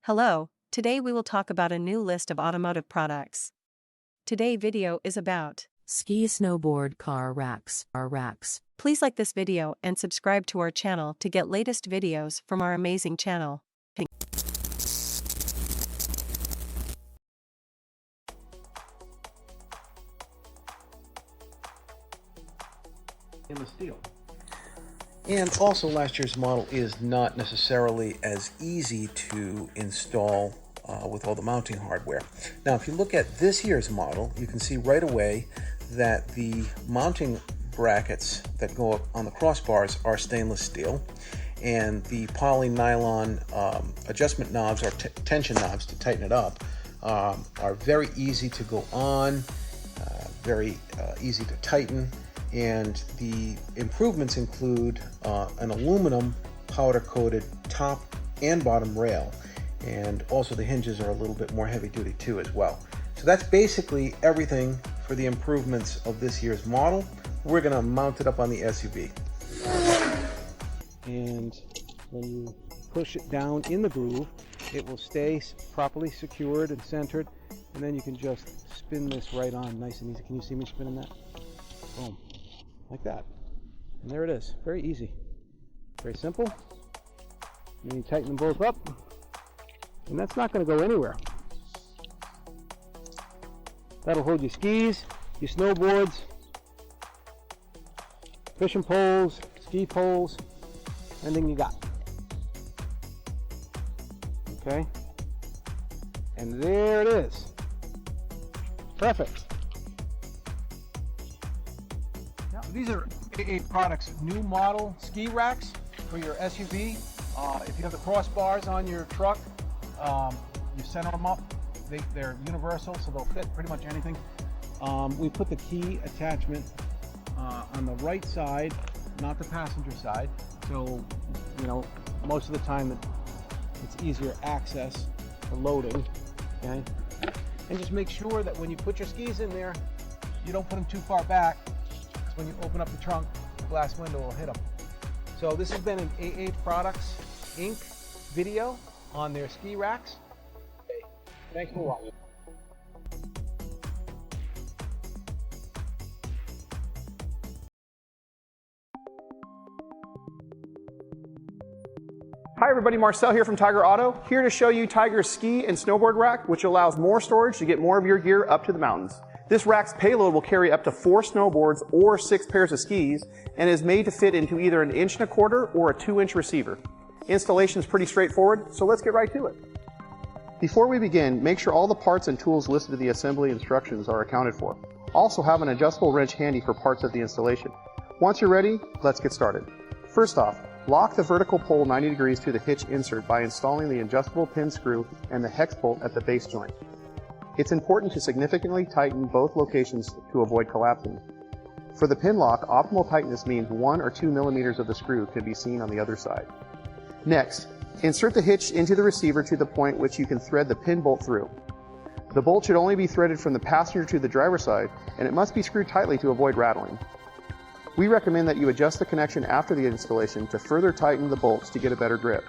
Hello, today we will talk about a new list of automotive products. Today's video is about ski, snowboard, car racks. Please like this video and subscribe to our channel to get latest videos from our amazing channel. Stainless steel. And also last year's model is not necessarily as easy to install with all the mounting hardware. Now if you look at this year's model, you can see right away that the mounting brackets that go up on the crossbars are stainless steel, and the poly nylon adjustment knobs or tension knobs to tighten it up are very easy to go on, very easy to tighten. And the improvements include an aluminum powder coated top and bottom rail, and also the hinges are a little bit more heavy duty too as well. So that's basically everything for the improvements of this year's model. We're going to mount it up on the SUV. And when you push it down in the groove, it will stay properly secured and centered, and then you can just spin this right on nice and easy. Can you see me spinning that? Boom. Like that. And there it is. Very easy. Very simple. And then you tighten them both up. And that's not going to go anywhere. That'll hold your skis, your snowboards, fishing poles, ski poles, anything you got. Okay? And there it is. Perfect. These are AA Products new model ski racks for your SUV. If you have the crossbars on your truck, you center them up. They're universal, so they'll fit pretty much anything. We put the key attachment on the right side, not the passenger side. So, you know, most of the time it's easier access for loading. Okay, and just make sure that when you put your skis in there, you don't put them too far back. When you open up the trunk, the glass window will hit them. So this has been an AA Products Inc. video on their ski racks. Okay. Thanks for watching. Hi everybody, Marcel here from Tyger Auto, here to show you Tyger's ski and snowboard rack, which allows more storage to get more of your gear up to the mountains. This rack's payload will carry up to 4 snowboards or 6 pairs of skis, and is made to fit into either an 1.25" or a 2" receiver. Installation is pretty straightforward, so let's get right to it. Before we begin, make sure all the parts and tools listed in the assembly instructions are accounted for. Also have an adjustable wrench handy for parts of the installation. Once you're ready, let's get started. First off, lock the vertical pole 90 degrees to the hitch insert by installing the adjustable pin screw and the hex bolt at the base joint. It's important to significantly tighten both locations to avoid collapsing. For the pin lock, optimal tightness means 1 or 2 millimeters of the screw can be seen on the other side. Next, insert the hitch into the receiver to the point which you can thread the pin bolt through. The bolt should only be threaded from the passenger to the driver's side, and it must be screwed tightly to avoid rattling. We recommend that you adjust the connection after the installation to further tighten the bolts to get a better grip.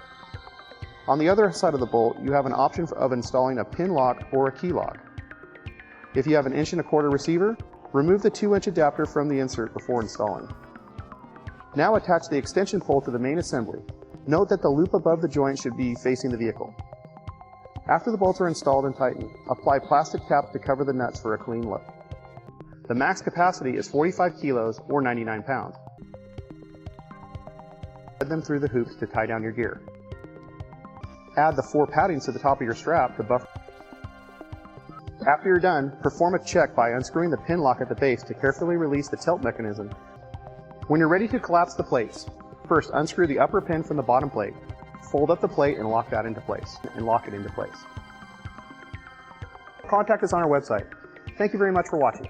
On the other side of the bolt, you have an option of installing a pin lock or a key lock. If you have an 1.25" receiver, remove the 2" adapter from the insert before installing. Now attach the extension pole to the main assembly. Note that the loop above the joint should be facing the vehicle. After the bolts are installed and tightened, apply plastic caps to cover the nuts for a clean look. The max capacity is 45 kilos or 99 pounds. Thread them through the hoops to tie down your gear. Add the 4 paddings to the top of your strap to buffer. After you're done, perform a check by unscrewing the pin lock at the base to carefully release the tilt mechanism. When you're ready to collapse the plates, first unscrew the upper pin from the bottom plate, fold up the plate and lock that into place, Contact us on our website. Thank you very much for watching.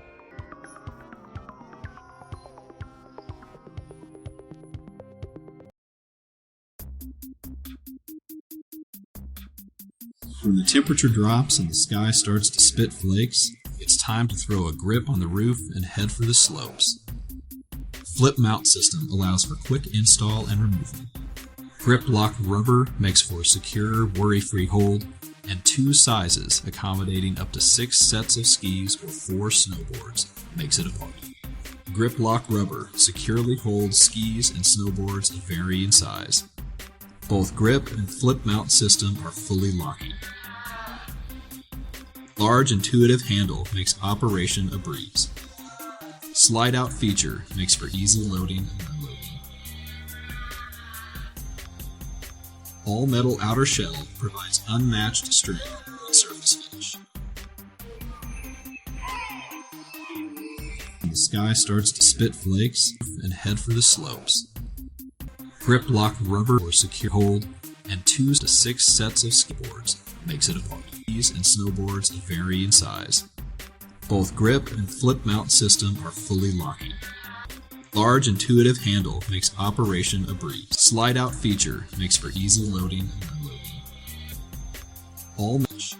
When the temperature drops and the sky starts to spit flakes, it's time to throw a grip on the roof and head for the slopes. Flip mount system allows for quick install and removal. Grip lock rubber makes for a secure, worry-free hold, and 2 sizes accommodating up to 6 sets of skis or 4 snowboards makes it a party. Grip lock rubber securely holds skis and snowboards of varying size. Both grip and flip mount system are fully locking. Large intuitive handle makes operation a breeze. Slide out feature makes for easy loading and unloading. All metal outer shell provides unmatched strength and surface finish. The sky starts to spit flakes and head for the slopes. Grip lock rubber or secure hold and 2 to 6 sets of skateboards makes it a party. Skis and snowboards of varying size. Both grip and flip mount system are fully locking. Large intuitive handle makes operation a breeze. Slide out feature makes for easy loading and unloading. All mesh.